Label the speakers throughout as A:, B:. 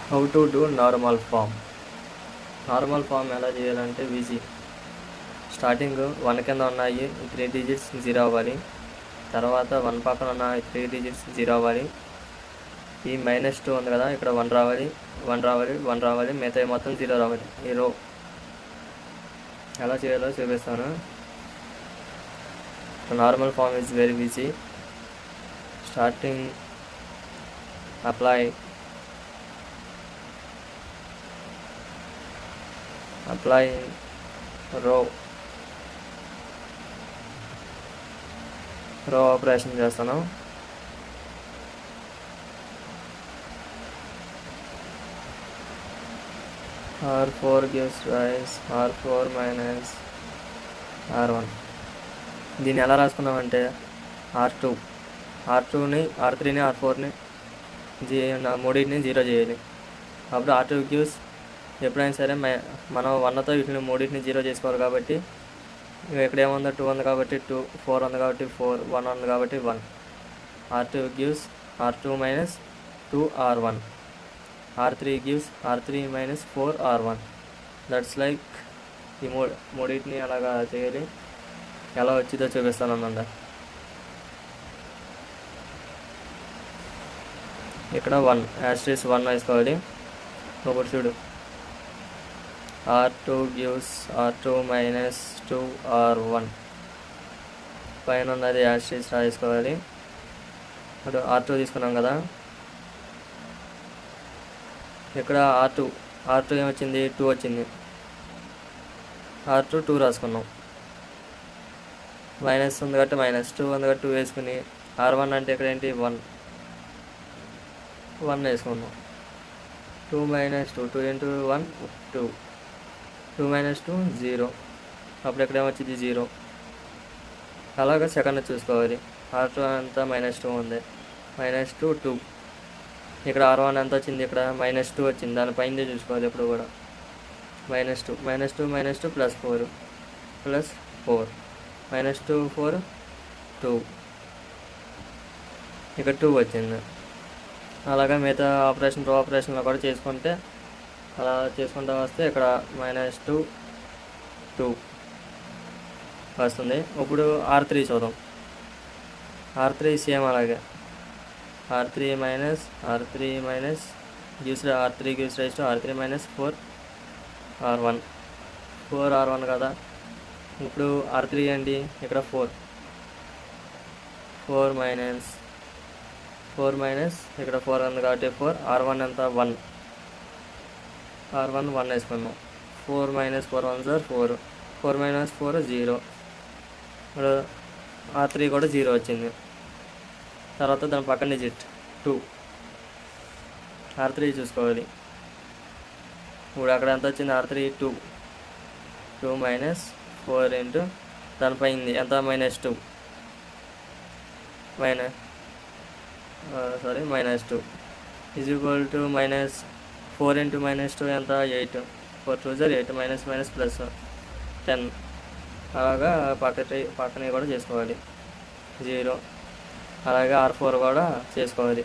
A: How to do normal form. Normal form ఎలా చేయాలంటే easy. Starting 1 కింద ఉన్నాయి 3 డిజిట్స్ 0 అవ్వాలి. తర్వాత 1 పక్కన ఉన్న 3 డిజిట్స్ 0 అవ్వాలి. ఈ -2 ఉంది కదా, ఇక్కడ 1 రావాలి, 1 రావాలి, 1 రావాలి, మిగతా మొత్తం 0 రావాలి. ఈ రో ఎలా చేయాలో చూపిస్తాను. Normal form is very easy. Starting apply row operation చేస్తాను. R4 gives rise R4 minus R1. దీన్ని ఎలా రాసుకున్నామంటే R2ని R3ని R4ని మూడింటిని 0 చేయాలి. అప్పుడు R2 gives ఎప్పుడైనా సరే మనం 1తో వీటిని మూడింటిని 0 చేసుకోవాలి. కాబట్టి ఇక్కడ ఏముందో 2 ఉంది కాబట్టి 2, 4 ఉంది కాబట్టి 4, 1 ఉంది కాబట్టి 1. R2 gives R2 minus 2R1. R3 gives R3 minus 4R1. That's like ఈ మూడింటిని అలాగా చేయాలి. ఎలా వచ్చిందో చూపిస్తాను అన్నమాట. ఇక్కడ 1 యాస్ట్రిస్ 1 వేసుకోవాలి. ఇప్పుడు చూడు, R2 gives R2 minus 2R1. పైన ఉన్నది యాస్ట్రిస్ రాసుకోవాలి. ఇప్పుడు R2 తీసుకున్నాం కదా, ఇక్కడ R2 ఏమొచ్చింది, 2 వచ్చింది. R2 2 రాసుకున్నాం. మైనస్ ఉంది కాబట్టి -2 ఉంది కాబట్టి 2 వేసుకుని, R1 అంటే ఇక్కడ ఏంటి 1 వేసుకున్నాం. 2 minus 2, 2 into 1 2, 2 minus 2 0. అప్పుడు ఎక్కడ ఏమొచ్చింది 0. అలాగే సెకండ్ చూసుకోవాలి. R2 అంతా -2 ఉంది, -2 2. ఇక్కడ R1 ఎంత వచ్చింది, ఇక్కడ -2 వచ్చింది. దానిపైన చూసుకోవాలి ఎప్పుడు కూడా. -2 -2 ప్లస్ 4 -2 4 2, ఇక్కడ 2 వచ్చింది. అలాగే మిగతా ఆపరేషన్ రో ఆపరేషన్లో కూడా చేసుకుంటే అలా చేసుకుంటూ వస్తే ఇక్కడ -2 2 వస్తుంది. ఇప్పుడు R3 చూద్దాం. R3 సేమ్ అలాగే. R3 minus gives rise to R3 minus 4R1 కదా. ఇప్పుడు R3 అండి, ఇక్కడ 4 minus ఇక్కడ 4 ఉంది కాబట్టి 4. R1 ఎంత 1 వేసుకున్నాం. 4 minus 4 1 సార్ 4, 4 minus 4 0. ఇప్పుడు R3 కూడా 0 వచ్చింది. తర్వాత దాని పక్కన డిజిట్ 2. R3 చూసుకోవాలి. ఇప్పుడు అక్కడ ఎంత వచ్చింది, R3 2 minus 4 ఇంటూ దానిపైంది ఎంత -2 -2 ఈజ్ ఈక్వల్ టు -4 ఇంటూ -2 ఎంత 8, 4 2 8 మైనస్ ప్లస్ 10. అలాగా పక్కన కూడా చేసుకోవాలి 0. అలాగే R4 కూడా చేసుకోవాలి.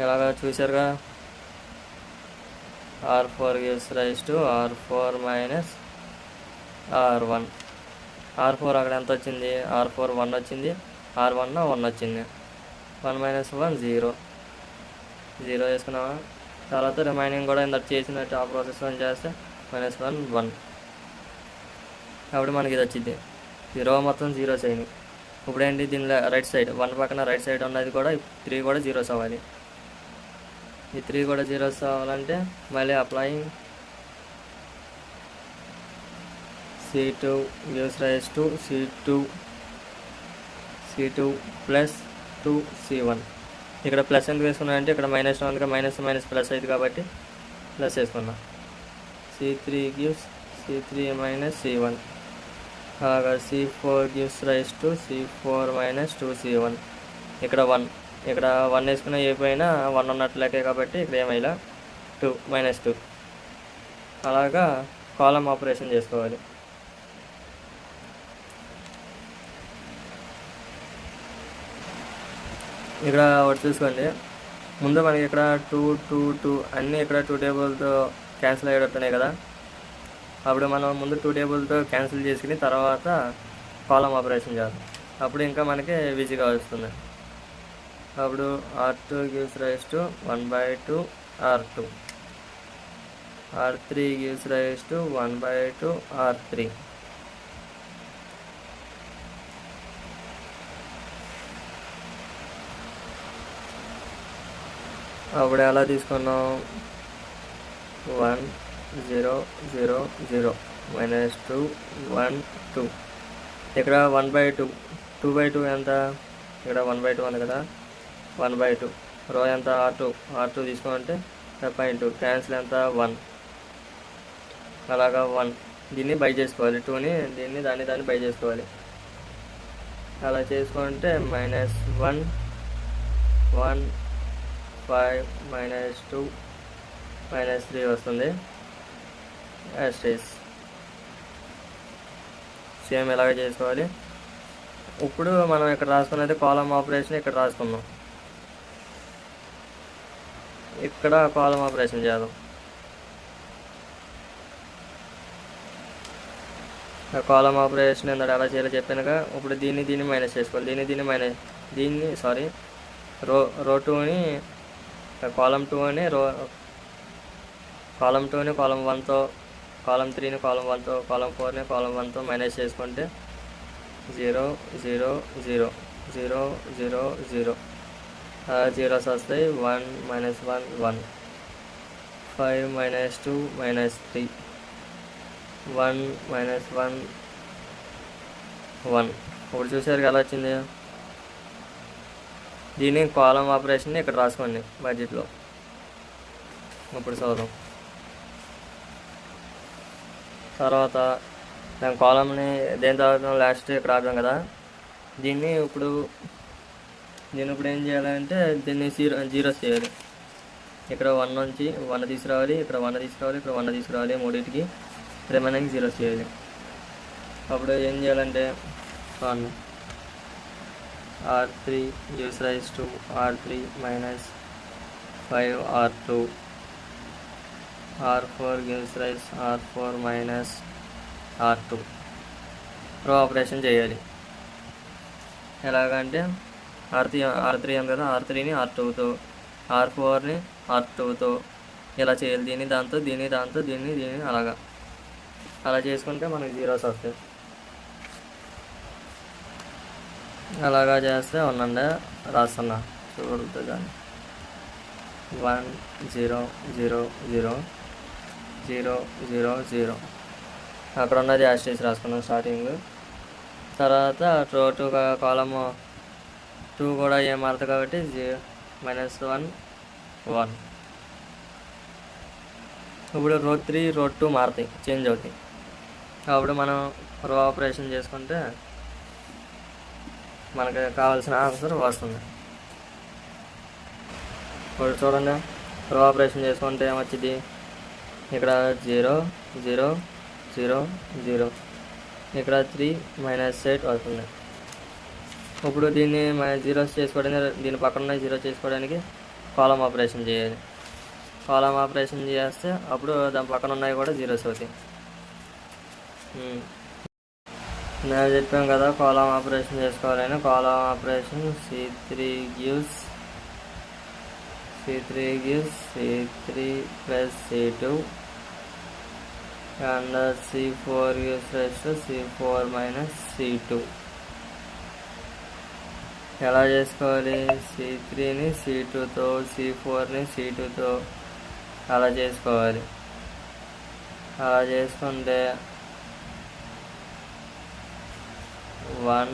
A: ఎలాగా చూసారుగా, R4 gives rise to R4 minus R1. R4 అక్కడ ఎంత వచ్చింది, R4 1 వచ్చింది, R1 1 వచ్చింది. 1 minus 1 0 వేసుకున్నావా. తర్వాత రిమైనింగ్ కూడా ఇంత చేసినట్టు ఆ ప్రాసెస్ చేస్తే -1 1. అప్పుడు మనకి ఇది వచ్చింది. ఈ రో మొత్తం 0s అయినాయి. ఇప్పుడు ఏంటి, దీనిలో రైట్ సైడ్ 1 పక్కన రైట్ సైడ్ ఉన్నది కూడా 3 కూడా 0s అవ్వాలి. ఈ 3 కూడా 0s అవ్వాలంటే మళ్ళీ applying C2 gives rise to C2 plus 2C1. ఇక్కడ ప్లస్ ఎందుకు వేసుకున్నా అంటే ఇక్కడ -1 ఉంది, మైనస్ ప్లస్ అయింది కాబట్టి ప్లస్ వేసుకున్నా. C3 gives C3 minus C1. అలాగా C4 gives rise to C4 minus 2C1. ఇక్కడ 1 వేసుకున్న ఏ పైన 1 ఉన్నట్టు లెక్కే కాబట్టి ఇక్కడ ఏమైనా 2 -2. అలాగా కాలం ఆపరేషన్ చేసుకోవాలి. ఇక్కడ ఒకటి చూసుకోండి, ముందు మనకి ఇక్కడ 2 2 2 అన్నీ ఇక్కడ 2 టేబుల్తో క్యాన్సిల్ అయ్యేటట్టున్నాయి కదా. అప్పుడు మనం ముందు 2 టేబుల్తో క్యాన్సిల్ చేసుకుని తర్వాత కాలం ఆపరేషన్ చేద్దాం. అప్పుడు ఇంకా మనకి ఈజీగా వస్తుంది. అప్పుడు R2 gives rise to 1/2 R2, R3 gives rise to 1/2 R3. అప్పుడు ఎలా తీసుకున్నాం, 1 0 0 0 -2 1 2. ఇక్కడ 1/2 2/2 ఎంత, ఇక్కడ 1/2 ఉంది కదా, 1/2 రో ఎంత, R2 తీసుకుంటే 2 క్యాన్సిల్ ఎంత 1, అలాగా 1. దీన్ని బై చేసుకోవాలి, 2ని దీన్ని దాన్ని బై చేసుకోవాలి. అలా చేసుకుంటే -1 1 5 -2 -3 వస్తుంది. సేమ్ ఇలాగే చేసుకోవాలి. ఇప్పుడు మనం ఇక్కడ రాసుకున్నది కాలం ఆపరేషన్ ఇక్కడ రాసుకున్నాం. ఇక్కడ కాలం ఆపరేషన్ చేద్దాం. కాలం ఆపరేషన్ ఏంటంటే ఎలా చేయాలో చెప్పానుగా. ఇప్పుడు దీన్ని మైనస్ చేసుకోవాలి, దీన్ని రో 2ని కాలం 2 అని కాలం 2ని కాలం 1తో, కాలం 3ని కాలం 1తో, కాలం 4ని కాలం 1తో మైనస్ చేసుకుంటే 0 0 0 0 0 0 జీరోస్ వస్తాయి. 1 -1 1 5 -2 -3 1 -1 1. ఇప్పుడు చూసారు ఎలా వచ్చింది. దీని కాలం ఆపరేషన్ ఇక్కడ రాసుకోండి బడ్జెట్లో. ఇప్పుడు చదువుదాం. తర్వాత దాని కాలంని దేని తర్వాత లాస్ట్ ఇక్కడ రాద్దాం కదా. దీన్ని ఇప్పుడు ఏం చేయాలంటే దీన్ని జీరోస్ చేయాలి. ఇక్కడ 1 నుంచి 1 తీసుకురావాలి, ఇక్కడ 1 తీసుకురావాలి, ఇక్కడ 1 తీసుకురావాలి. మూడింటికి రిమైనింగ్ జీరోస్ చేయాలి. అప్పుడు ఏం చేయాలంటే R3 gives rise to R3 minus 5 R2, R4 gives rise R4 minus R2. రో ఆపరేషన్ చేయాలి. ఎలాగంటే R3 ఉంది కదా, R3ని R2తో, R4ని R2తో ఇలా చేయాలి. దీన్ని దాంతో, దీన్ని అలా చేసుకుంటే మనకి జీరోస్ వస్తాయి. అలాగా చేస్తే ఉండండి రాస్తున్నా, చూడుతుంది దాన్ని. 1 0 0 0 0 0 0 అక్కడ ఉన్నది యాస్టేజ్ రాసుకున్నాం స్టార్టింగ్. తర్వాత రో 2 కాలము 2 కూడా ఏం మారుతుంది కాబట్టి -1 1. ఇప్పుడు రో 3 రో 2 మారుతాయి, చేంజ్ అవుతాయి. అప్పుడు మనం రో ఆపరేషన్ చేసుకుంటే మనకు కావాల్సిన ఆన్సర్ వస్తుంది. ఇప్పుడు చూడండి, రో ఆపరేషన్ చేసుకుంటే ఏమొచ్చింది, ఇక్కడ 0 0 0 0, ఇక్కడ 3 -8 వస్తుంది. ఇప్పుడు దీన్ని జీరోస్ చేసుకోవడానికి, దీని పక్కన జీరో చేసుకోవడానికి కాలం ఆపరేషన్ చేయాలి. కాలం ఆపరేషన్ చేస్తే అప్పుడు దాని పక్కన ఉన్నాయి కూడా జీరోస్ అవుతాయి. నేను చెప్పాను కదా కాలం ఆపరేషన్ చేసుకోవాలని. కాలం operation C3 gives C3 plus C2 and C4 gives rise to C4 minus C2. ఎలా చేసుకోవాలి, C3ని C2తో, C4ని C2తో అలా చేసుకోవాలి. అలా చేసుకుంటే 1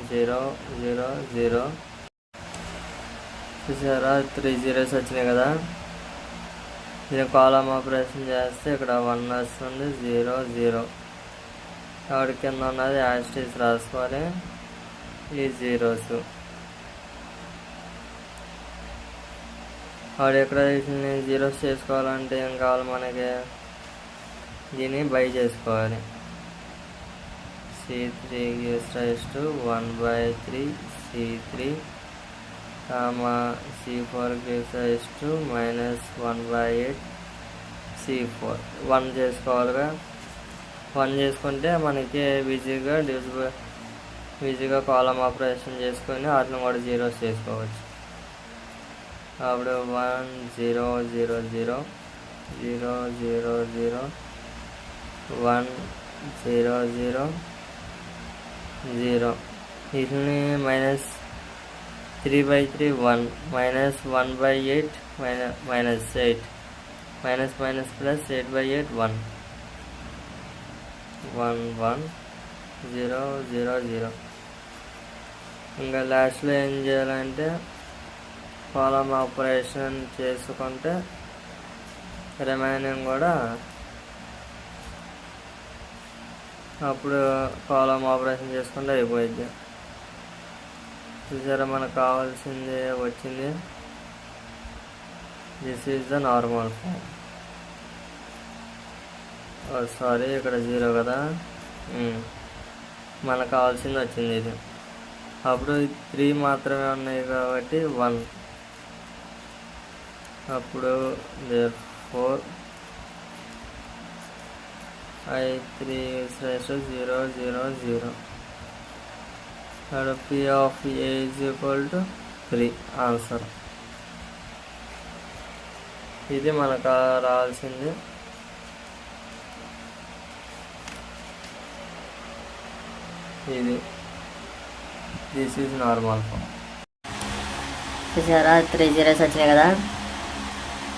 A: 0 0 0 చూసారా, 3 జీరోస్ వచ్చినాయి కదా. దీని కాలం ఆపరేషన్ చేస్తే ఇక్కడ 1 వస్తుంది, 0 0. కాబట్టి కింద ఉన్నది యాస్టేజ్ రాసుకోవాలి, ఈ జీరోస్. వాడు ఎక్కడ జీరోస్ చేసుకోవాలంటే ఏం కావాలి మనకి, దీన్ని బై చేసుకోవాలి. C3 gives rise to 1/3 C3 comma C4 gives rise to -1/8 C4 1 చేసుకోవాలిగా. 1 చేసుకుంటే మనకి ఈజీగా కాలం ఆపరేషన్ చేసుకొని వాటిని కూడా జీరోస్ చేసుకోవచ్చు. అప్పుడు 1 0 0 0 0 0 0 1 0 0 0 వీటిని -3/3 1 -1/8 -8 +8/8 1 1 1 0 0 0. ఇంకా లాస్ట్లో ఏం చేయాలంటే కాలం ఆపరేషన్ చేసుకుంటే రిమైనింగ్ కూడా అప్పుడు కాలం ఆపరేషన్ చేసుకుంటే అయిపోయింది. చూసారా, మనకు కావాల్సింది వచ్చింది. This is the normal form. Sorry, ఇక్కడ 0 కదా, మనకు కావాల్సింది వచ్చింది ఇది. అప్పుడు 3 మాత్రమే ఉన్నాయి కాబట్టి 1. అప్పుడు therefore I3 is 0 0 0. P of A is equal to 3 answer. ఇది మనకు రావాల్సింది. This is normal form.
B: చూసారా 3 zeros వచ్చినాయి కదా.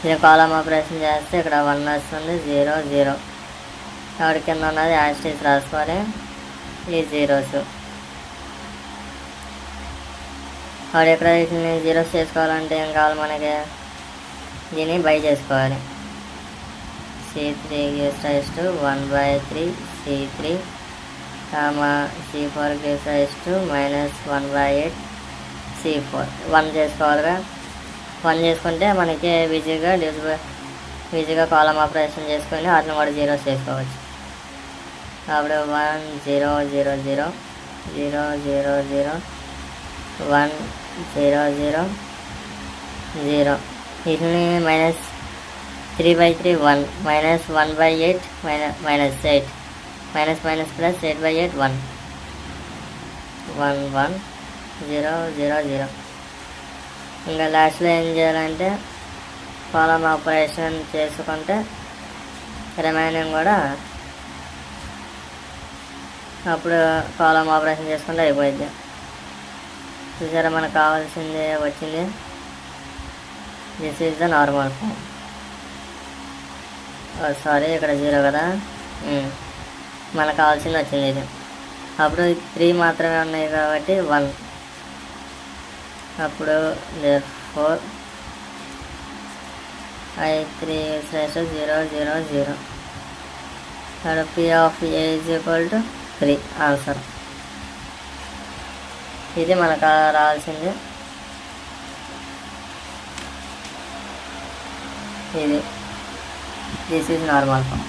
B: ఇది కాలం ఆపరేషన్ చేస్తే ఇక్కడ 1 వస్తుంది, 0 0. ఎవరి కింద ఉన్నది యాస్టీస్ రాసుకోవాలి, ఈ జీరోస్. వాడు ఎక్కడ వీటిని జీరోస్ చేసుకోవాలంటే ఏం కావాలి మనకి, దీన్ని బై చేసుకోవాలి. C3 gives rise to 1/3 C3 C4 gives rise to -1/8 C4. 1 చేసుకోవాలిగా. 1 చేసుకుంటే మనకి ఈజీగా కాలం ఆపరేషన్ చేసుకొని వాటిని కూడా జీరోస్ చేసుకోవచ్చు. అప్పుడు 1 0 0 0 0 0 0 1 0 0 0. వీటిని -3/3 1 -1/8 -8 +8/8 1 1 1 0 0 0. ఇంకా లాస్ట్లో ఏం చేయాలంటే కాలం ఆపరేషన్ చేసుకుంటే రిమైనింగ్ కూడా అప్పుడు కాలం ఆపరేషన్ చేసుకుంటే అయిపోయింది. చూసారా, మనకు కావాల్సింది వచ్చింది. This is the normal form. Sorry, ఇక్కడ 0 కదా, మనకు కావాల్సింది వచ్చింది ఇది. అప్పుడు 3 మాత్రమే ఉన్నాయి కాబట్టి 1. అప్పుడు therefore I3 is 0 0 0. P of A is equal to 3 answer. ఇది మనకు రావాల్సింది. This is normal form.